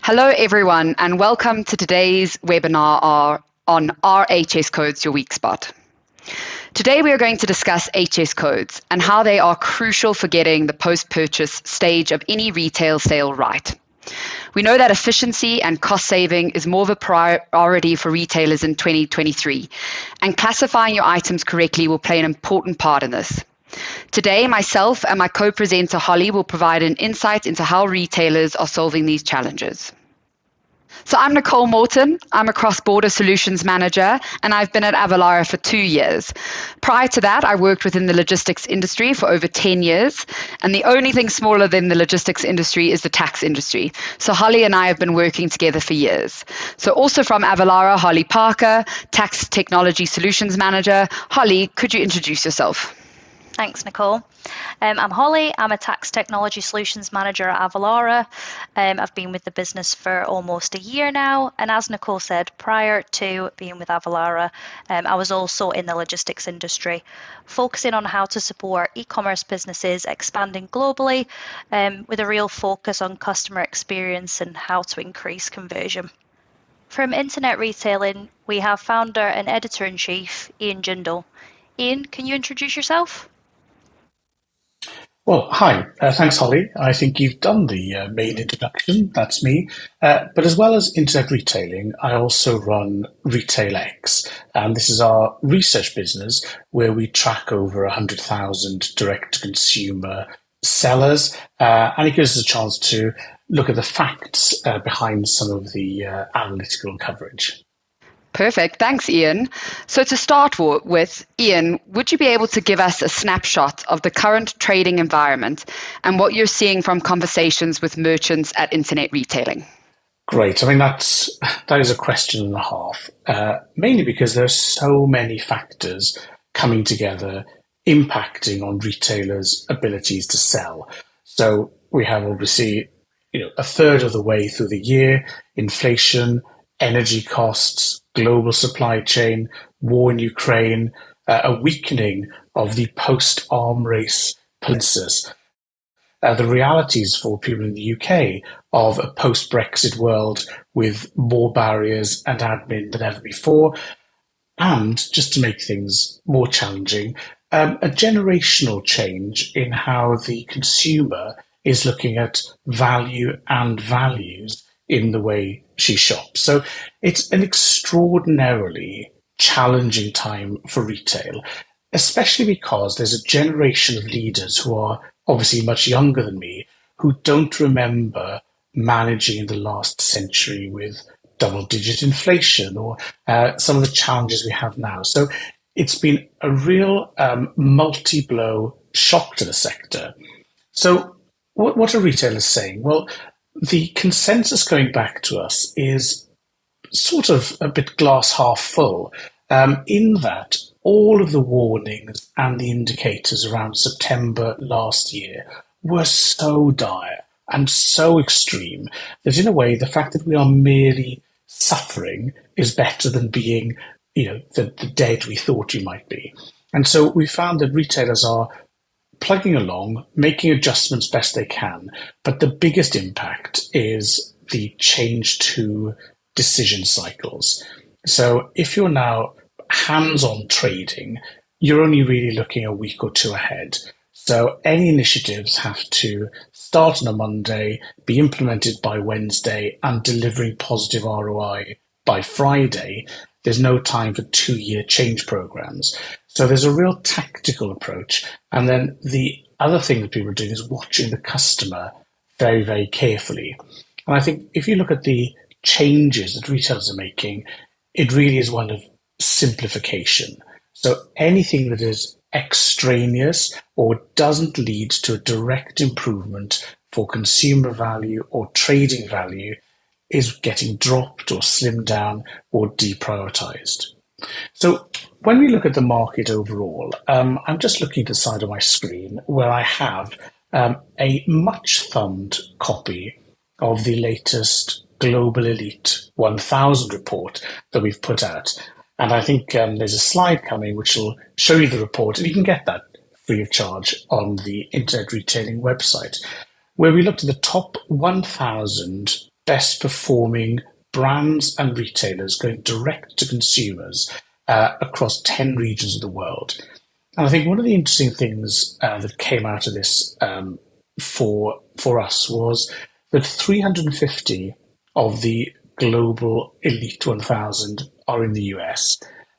Hello, everyone, and welcome to today's webinar on Are HS Codes Your Weak Spot? Today, we are going to discuss HS codes and how they are crucial for getting the post-purchase stage of any retail sale right. We know that efficiency and cost saving is more of a priority for retailers in 2023, and classifying your items correctly will play an important part in this. Today, myself and my co-presenter Holly will provide an insight into how retailers are solving these challenges. So I'm Nicole Morton. I'm a cross-border solutions manager, and I've been at Avalara for 2 years. Prior to that, I worked within the logistics industry for over 10 years, and the only thing smaller than the logistics industry is the tax industry. So Holly and I have been working together for years. So also from Avalara, Holly Parker, Tax Technology Solutions Manager. Holly, could you introduce yourself? Thanks, Nicole. I'm Holly. I'm a Tax Technology Solutions Manager at Avalara. I've been with the business for almost a year now. And as Nicole said, prior to being with Avalara, I was also in the logistics industry, focusing on how to support e-commerce businesses expanding globally with a real focus on customer experience and how to increase conversion. From internet retailing, we have founder and editor-in-chief, Ian Jindal. Ian, can you introduce yourself? Well, hi. Thanks, Holly. I think you've done the main introduction. That's me. But as well as internet retailing, I also run RetailX. And this is our research business where we track over 100,000 direct-to-consumer sellers. And it gives us a chance to look at the facts behind some of the analytical coverage. Perfect. Thanks, Ian. So to start with, Ian, would you be able to give us a snapshot of the current trading environment and what you're seeing from conversations with merchants at internet retailing? Great. I mean, that is a question and a half, mainly because there's so many factors coming together impacting on retailers' abilities to sell. So we have obviously, a third of the way through the year, inflation, energy costs, global supply chain, war in Ukraine, a weakening of the post-arm race consensus, the realities for people in the UK of a post-Brexit world with more barriers and admin than ever before, and just to make things more challenging, a generational change in how the consumer is looking at value and values in the way she shops. So it's an extraordinarily challenging time for retail, especially because there's a generation of leaders who are obviously much younger than me, who don't remember managing in the last century with double-digit inflation or some of the challenges we have now. So it's been a real multi-blow shock to the sector. So what are retailers saying? Well, the consensus going back to us is sort of a bit glass half full, in that all of the warnings and the indicators around September last year were so dire and so extreme that in a way, the fact that we are merely suffering is better than being, the dead we thought we might be. And so we found that retailers are plugging along, making adjustments best they can, but the biggest impact is the change to decision cycles. So if you're now hands-on trading, you're only really looking a week or two ahead. So any initiatives have to start on a Monday, be implemented by Wednesday, and delivering positive ROI by Friday. There's no time for 2-year change programs. So there's a real tactical approach. And then the other thing that people are doing is watching the customer very, very carefully. And I think if you look at the changes that retailers are making, it really is one of simplification. So anything that is extraneous or doesn't lead to a direct improvement for consumer value or trading value is getting dropped or slimmed down or deprioritized. So when we look at the market overall, I'm just looking at the side of my screen where I have a much thumbed copy of the latest Global Elite 1000 report that we've put out. And I think there's a slide coming which will show you the report, and you can get that free of charge on the Internet Retailing website, where we looked at the top 1,000 best performing brands and retailers going direct to consumers across 10 regions of the world. And I think one of the interesting things that came out of this for us was that 350 of the global elite 1000 are in the US,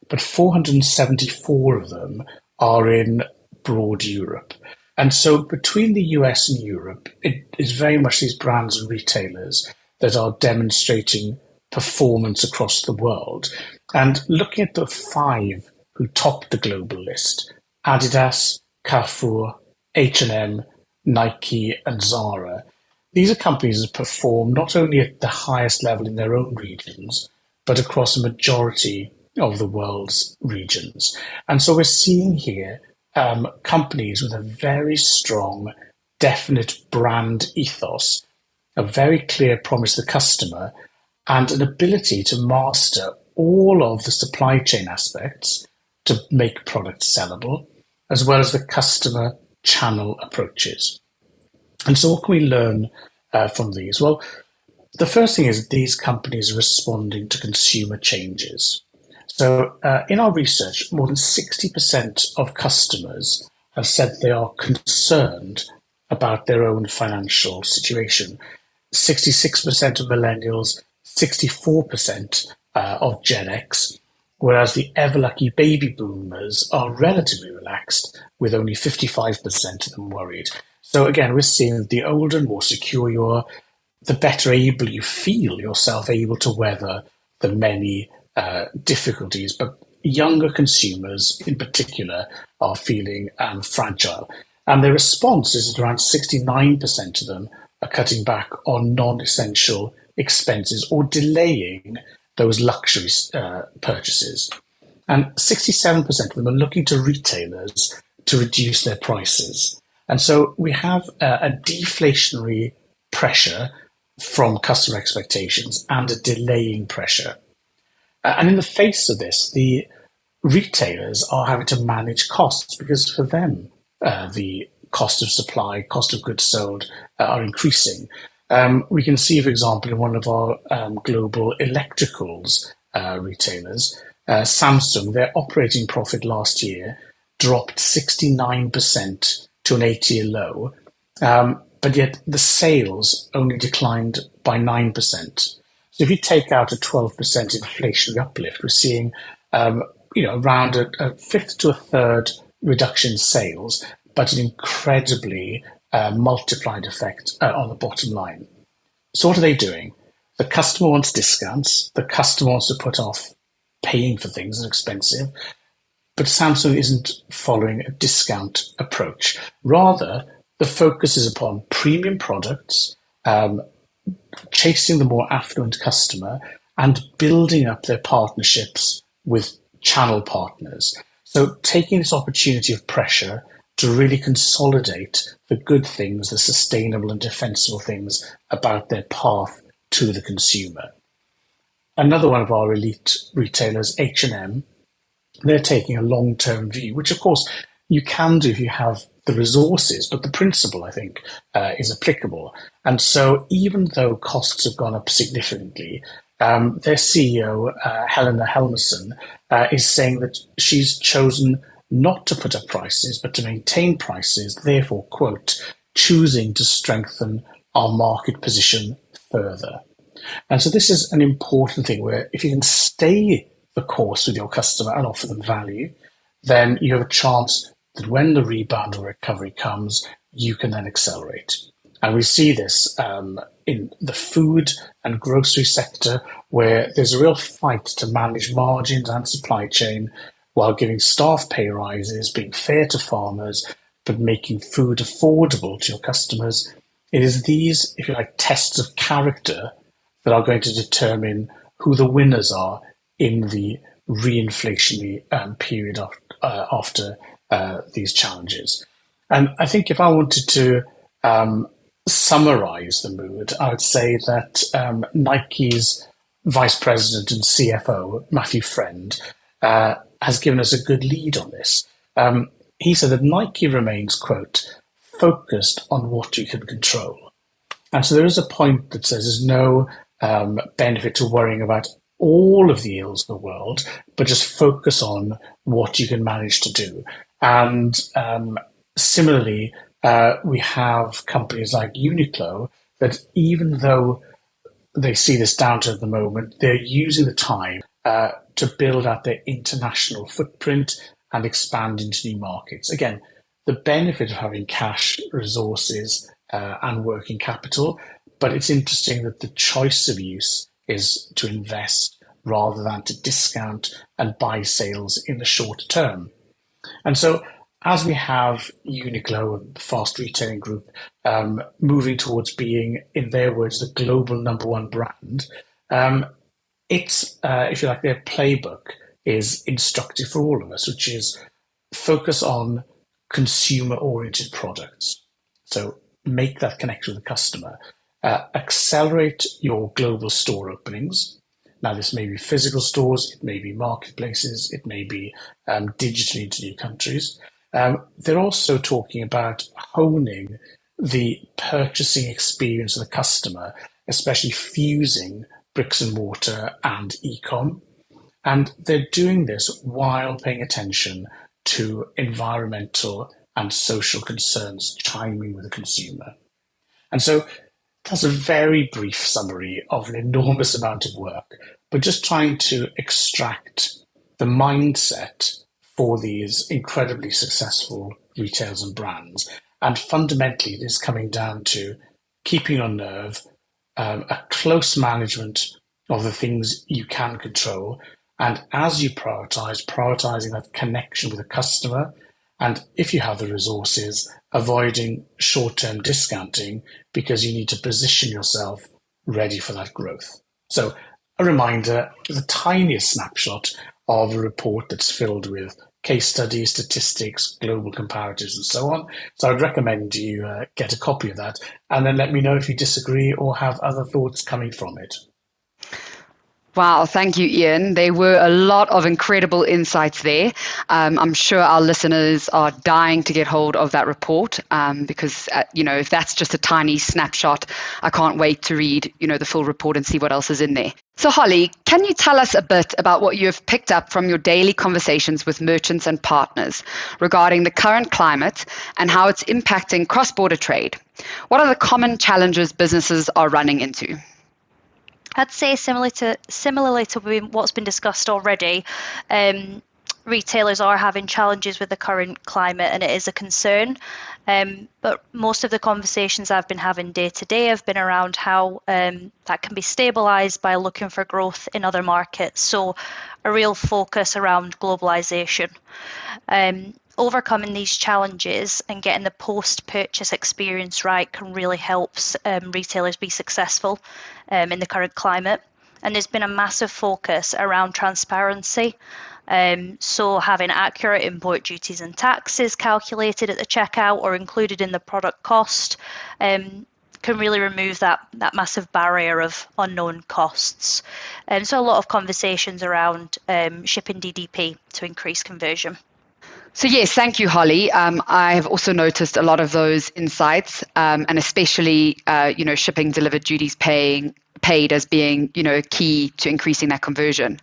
but 474 of them are in broad Europe. And so between the US and Europe, it is very much these brands and retailers that are demonstrating performance across the world. And looking at the 5 who topped the global list, Adidas, Carrefour, H&M, Nike, and Zara, these are companies that perform not only at the highest level in their own regions, but across a majority of the world's regions. And so we're seeing here companies with a very strong, definite brand ethos, a very clear promise to the customer, and an ability to master all of the supply chain aspects to make products sellable, as well as the customer channel approaches. And so what can we learn from these? Well, the first thing is that these companies are responding to consumer changes. So in our research, more than 60% of customers have said they are concerned about their own financial situation. 66% of millennials, 64% of Gen X, whereas the ever-lucky baby boomers are relatively relaxed, with only 55% of them worried. So again, we're seeing that the older and more secure you are, the better able you feel yourself able to weather the many difficulties. But younger consumers in particular are feeling fragile. And their response is that around 69% of them are cutting back on non-essential expenses or delaying those luxury purchases. And 67% of them are looking to retailers to reduce their prices. And so we have a deflationary pressure from customer expectations and a delaying pressure. And in the face of this, the retailers are having to manage costs because for them, the cost of supply, cost of goods sold are increasing. We can see, for example, in one of our global electricals retailers, Samsung, their operating profit last year dropped 69% to an 8-year low, but yet the sales only declined by 9%. So if you take out a 12% inflationary uplift, we're seeing around a fifth to a third reduction in sales, but an incredibly multiplied effect on the bottom line. So what are they doing? The customer wants discounts. The customer wants to put off paying for things that are expensive. But Samsung isn't following a discount approach. Rather, the focus is upon premium products, chasing the more affluent customer, and building up their partnerships with channel partners. So taking this opportunity of pressure to really consolidate the good things, the sustainable and defensible things about their path to the consumer. Another one of our elite retailers, H&M, they're taking a long-term view, which of course you can do if you have the resources, but the principle, I think, is applicable. And so even though costs have gone up significantly, their CEO, Helena Helmerson, is saying that she's chosen not to put up prices, but to maintain prices, therefore, quote, choosing to strengthen our market position further. And so this is an important thing where if you can stay the course with your customer and offer them value, then you have a chance that when the rebound or recovery comes, you can then accelerate. And we see this in the food and grocery sector, where there's a real fight to manage margins and supply chain while giving staff pay rises, being fair to farmers, but making food affordable to your customers. It is these, if you like, tests of character that are going to determine who the winners are in the reinflationary period after these challenges. And I think if I wanted to summarize the mood, I would say that Nike's vice president and CFO, Matthew Friend, has given us a good lead on this. He said that Nike remains, quote, focused on what you can control. And so there is a point that says there's no benefit to worrying about all of the ills in the world, but just focus on what you can manage to do. And similarly, we have companies like Uniqlo that even though they see this downturn at the moment, they're using the time to build out their international footprint and expand into new markets. Again, the benefit of having cash, resources, and working capital, but it's interesting that the choice of use is to invest rather than to discount and buy sales in the short term. And so as we have Uniqlo, the fast retailing group, moving towards being, in their words, the global number one brand, it's, if you like, their playbook is instructive for all of us, which is focus on consumer-oriented products. So make that connection with the customer. Accelerate your global store openings. Now, this may be physical stores, it may be marketplaces, it may be digitally into new countries. They're also talking about honing the purchasing experience of the customer, especially fusing bricks and mortar and e-com. And they're doing this while paying attention to environmental and social concerns chiming with the consumer. And so that's a very brief summary of an enormous amount of work, but just trying to extract the mindset for these incredibly successful retailers and brands. And fundamentally, it is coming down to keeping on nerve, a close management of the things you can control. And as you prioritizing that connection with the customer. And if you have the resources, avoiding short-term discounting because you need to position yourself ready for that growth. So a reminder, the tiniest snapshot of a report that's filled with case studies, statistics, global comparatives, and so on. So I'd recommend you get a copy of that and then let me know if you disagree or have other thoughts coming from it. Wow, thank you, Ian. There were a lot of incredible insights there. I'm sure our listeners are dying to get hold of that report because, if that's just a tiny snapshot, I can't wait to read, the full report and see what else is in there. So, Holly, can you tell us a bit about what you have picked up from your daily conversations with merchants and partners regarding the current climate and how it's impacting cross-border trade? What are the common challenges businesses are running into? I'd say similarly to what's been discussed already, retailers are having challenges with the current climate and it is a concern. But most of the conversations I've been having day to day have been around how that can be stabilised by looking for growth in other markets. So a real focus around globalisation. Overcoming these challenges and getting the post-purchase experience right can really help retailers be successful in the current climate. And there's been a massive focus around transparency. So having accurate import duties and taxes calculated at the checkout or included in the product cost can really remove that massive barrier of unknown costs. So a lot of conversations around shipping DDP to increase conversion. So yes, thank you, Holly. I have also noticed a lot of those insights, and especially, shipping delivered duties paid as being, key to increasing that conversion.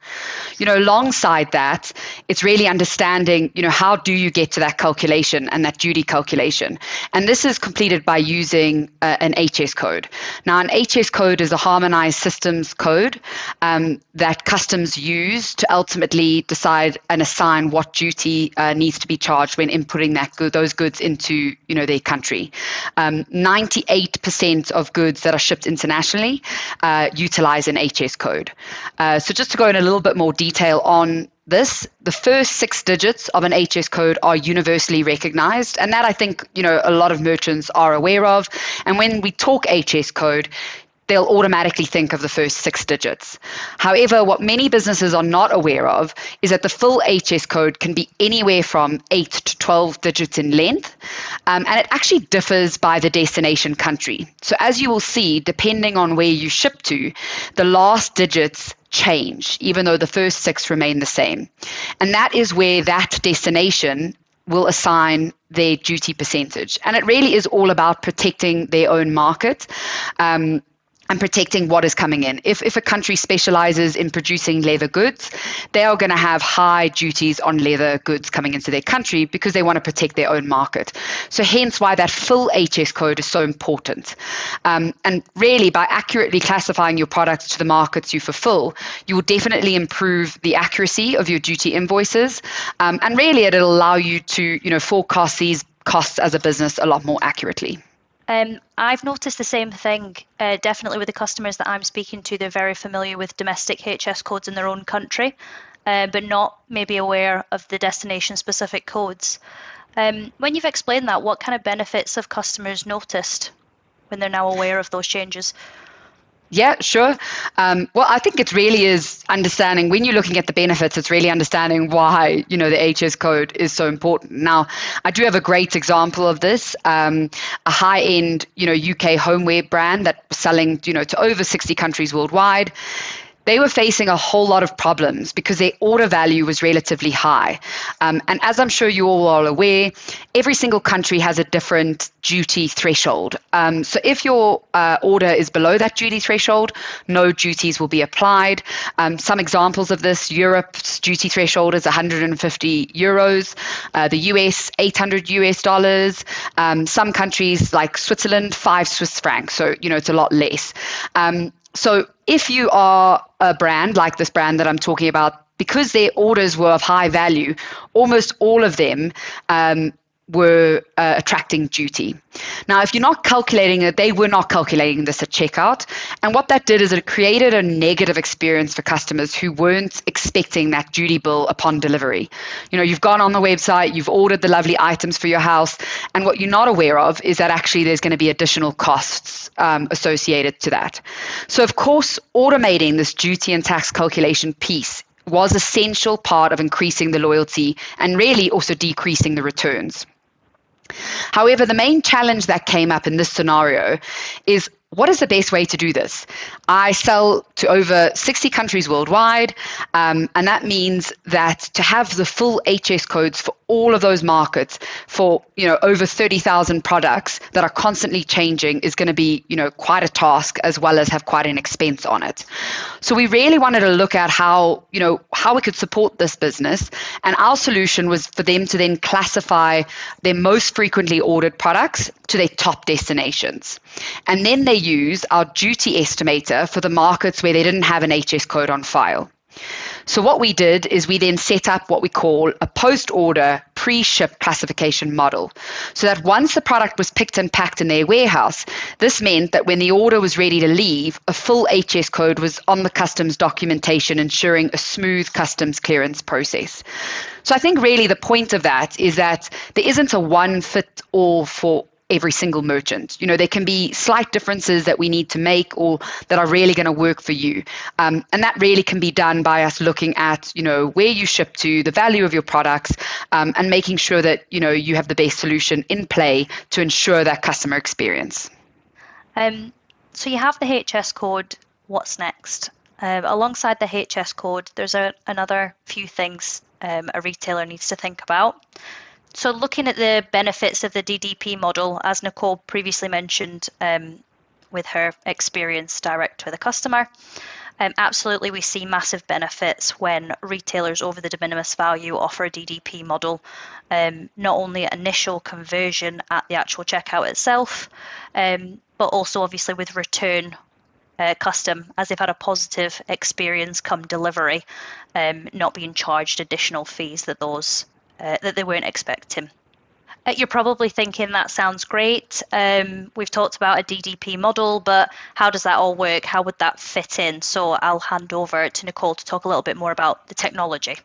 Alongside that, it's really understanding, how do you get to that calculation and that duty calculation? And this is completed by using an HS code. Now, an HS code is a harmonized systems code that customs use to ultimately decide and assign what duty needs to be charged when inputting those goods into, their country. 98% of goods that are shipped internationally utilize an HS code. So just to go in a little bit more detail on this, the first 6 digits of an HS code are universally recognized, and that I think, a lot of merchants are aware of. And when we talk HS code, they'll automatically think of the first 6 digits. However, what many businesses are not aware of is that the full HS code can be anywhere from 8 to 12 digits in length, and it actually differs by the destination country. So as you will see, depending on where you ship to, the last digits change, even though the first 6 remain the same. And that is where that destination will assign their duty percentage. And it really is all about protecting their own market. And protecting what is coming in. If a country specializes in producing leather goods, they are going to have high duties on leather goods coming into their country because they want to protect their own market. So hence why that full HS code is so important. And really, by accurately classifying your products to the markets you fulfill, you will definitely improve the accuracy of your duty invoices. And really, it'll allow you to, forecast these costs as a business a lot more accurately. I've noticed the same thing, definitely with the customers that I'm speaking to. They're very familiar with domestic HS codes in their own country, but not maybe aware of the destination-specific codes. When you've explained that, what kind of benefits have customers noticed when they're now aware of those changes? Yeah, sure. Well, I think it really is understanding, when you're looking at the benefits, it's really understanding why, the HS code is so important. Now, I do have a great example of this, a high-end, UK homeware brand that was selling, to over 60 countries worldwide. They were facing a whole lot of problems because their order value was relatively high. And as I'm sure you all are aware, every single country has a different duty threshold. So if your order is below that duty threshold, no duties will be applied. Some examples of this: Europe's duty threshold is 150 euros, the US, 800 US dollars. Some countries like Switzerland, 5 Swiss francs. So, it's a lot less. So if you are a brand like this brand that I'm talking about, because their orders were of high value, almost all of them were attracting duty. Now, if you're not calculating it, they were not calculating this at checkout. And what that did is it created a negative experience for customers who weren't expecting that duty bill upon delivery. You've gone on the website, you've ordered the lovely items for your house, and what you're not aware of is that actually there's going to be additional costs associated to that. So, of course, automating this duty and tax calculation piece was an essential part of increasing the loyalty and really also decreasing the returns. However, the main challenge that came up in this scenario is, what is the best way to do this? I sell to over 60 countries worldwide, and that means that to have the full HS codes for all of those markets for, over 30,000 products that are constantly changing is going to be, quite a task, as well as have quite an expense on it. So we really wanted to look at how we could support this business, and our solution was for them to then classify their most frequently ordered products to their top destinations. And then they use our duty estimator for the markets where they didn't have an HS code on file. So what we did is we then set up what we call a post-order pre-ship classification model, so that once the product was picked and packed in their warehouse, this meant that when the order was ready to leave, a full HS code was on the customs documentation, ensuring a smooth customs clearance process. So I think really the point of that is that there isn't a one-fit-all for every single merchant. There can be slight differences that we need to make or that are really going to work for you. And that really can be done by us looking at, where you ship to, the value of your products, and making sure that, you have the best solution in play to ensure that customer experience. So you have the HS code. What's next? Alongside the HS code, there's another few things a retailer needs to think about. So looking at the benefits of the DDP model, as Nicole previously mentioned with her experience direct with a customer, absolutely we see massive benefits when retailers over the de minimis value offer a DDP model, not only initial conversion at the actual checkout itself, but also obviously with return custom, as they've had a positive experience come delivery, not being charged additional fees that they weren't expecting. You're probably thinking that sounds great. We've talked about a DDP model, but how does that all work? How would that fit in? So I'll hand over to Nicole to talk a little bit more about the technology.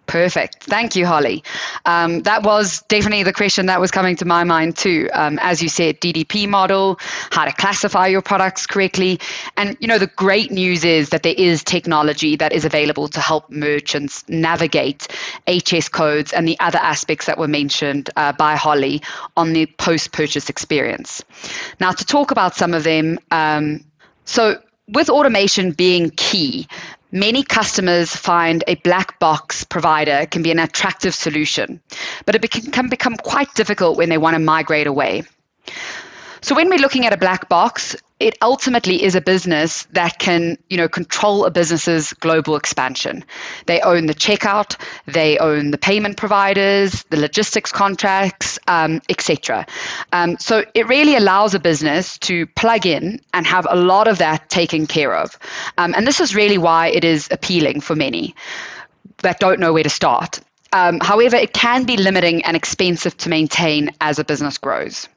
Perfect. Thank you, Holly. That was definitely the question that was coming to my mind too. As you said, DDP model, how to classify your products correctly. And, the great news is that there is technology that is available to help merchants navigate HS codes and the other aspects that were mentioned by Holly on the post-purchase experience. Now, to talk about some of them, so with automation being key, Many customers find a black box provider can be an attractive solution, but it can become quite difficult when they want to migrate away. So when we're looking at a black box, it ultimately is a business that can, control a business's global expansion. They own the checkout, they own the payment providers, the logistics contracts, etc. So it really allows a business to plug in and have a lot of that taken care of. And this is really why it is appealing for many that don't know where to start. However, it can be limiting and expensive to maintain as a business grows.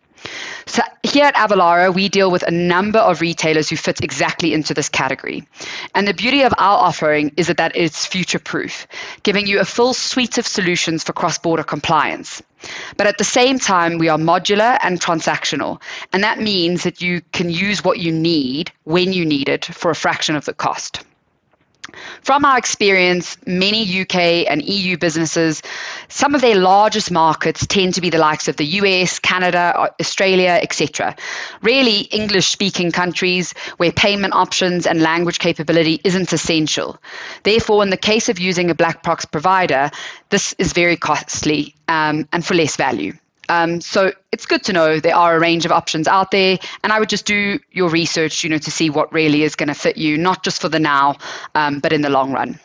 So here at Avalara, we deal with a number of retailers who fit exactly into this category. And the beauty of our offering is that it's future-proof, giving you a full suite of solutions for cross-border compliance. But at the same time, we are modular and transactional. And that means that you can use what you need when you need it for a fraction of the cost. From our experience, many UK and EU businesses, some of their largest markets tend to be the likes of the US, Canada, Australia, etc. Really English-speaking countries where payment options and language capability isn't essential. Therefore, in the case of using a black box provider, this is very costly and for less value. So it's good to know there are a range of options out there, and I would just do your research, to see what really is going to fit you, not just for the now, but in the long run.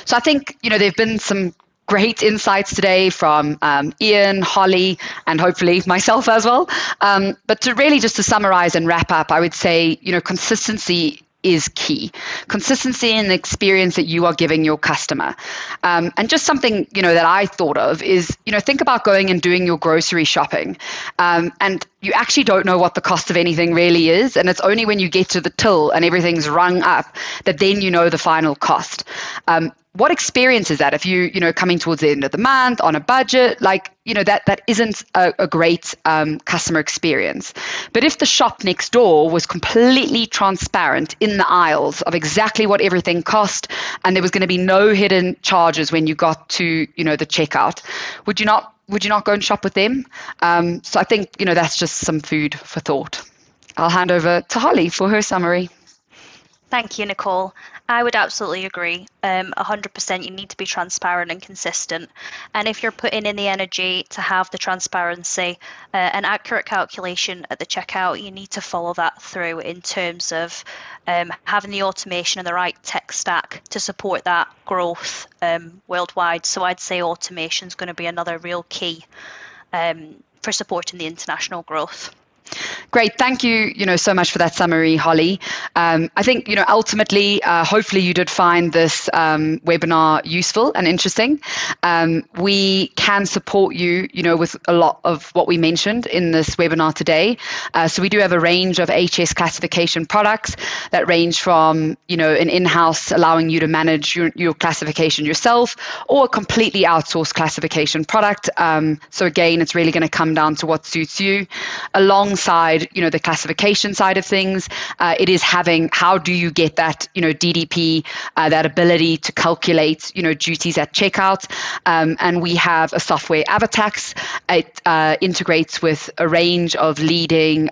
So I think, there have been some great insights today from Ian, Holly, and hopefully myself as well. But to summarize and wrap up, I would say, consistency is key. Consistency in the experience that you are giving your customer. And just something, that I thought of is, think about going and doing your grocery shopping. And you actually don't know what the cost of anything really is. And it's only when you get to the till and everything's rung up that then you know the final cost. What experience is that if coming towards the end of the month on a budget, that isn't a great customer experience. But if the shop next door was completely transparent in the aisles of exactly what everything cost, and there was going to be no hidden charges when you got to, the checkout, would you not go and shop with them? So I think, that's just some food for thought. I'll hand over to Holly for her summary. Thank you, Nicole. I would absolutely agree. 100%, you need to be transparent and consistent. And if you're putting in the energy to have the transparency, an accurate calculation at the checkout, you need to follow that through in terms of having the automation and the right tech stack to support that growth worldwide. So I'd say automation is going to be another real key for supporting the international growth. Great. Thank you, so much for that summary, Holly. I think, ultimately, hopefully you did find this webinar useful and interesting. We can support you, with a lot of what we mentioned in this webinar today. So we do have a range of HS classification products that range from, an in-house allowing you to manage your classification yourself, or a completely outsourced classification product. So again, it's really going to come down to what suits you. Alongside, the classification side of things, it is having, how do you get that, DDP, that ability to calculate, duties at checkout. And we have a software, Avatax. It integrates with a range of leading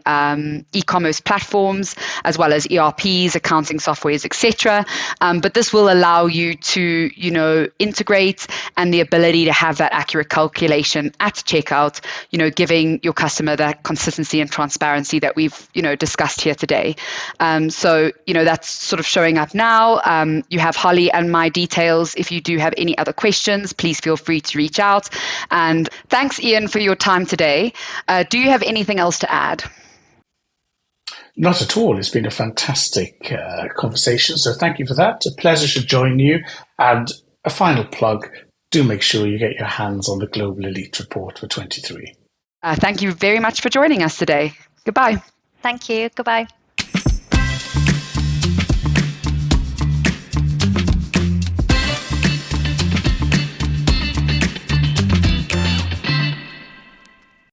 e-commerce platforms, as well as ERPs, accounting softwares, etc. But this will allow you to, integrate, and the ability to have that accurate calculation at checkout, giving your customer that consistency and transparency that we've, discussed here today. So, that's sort of showing up now. You have Holly and my details. If you do have any other questions, please feel free to reach out. And thanks, Ian, for your time today. Do you have anything else to add? Not at all. It's been a fantastic conversation. So thank you for that. A pleasure to join you. And a final plug, do make sure you get your hands on the Global Elite Report for 23. Thank you very much for joining us today. Goodbye. Thank you. Goodbye.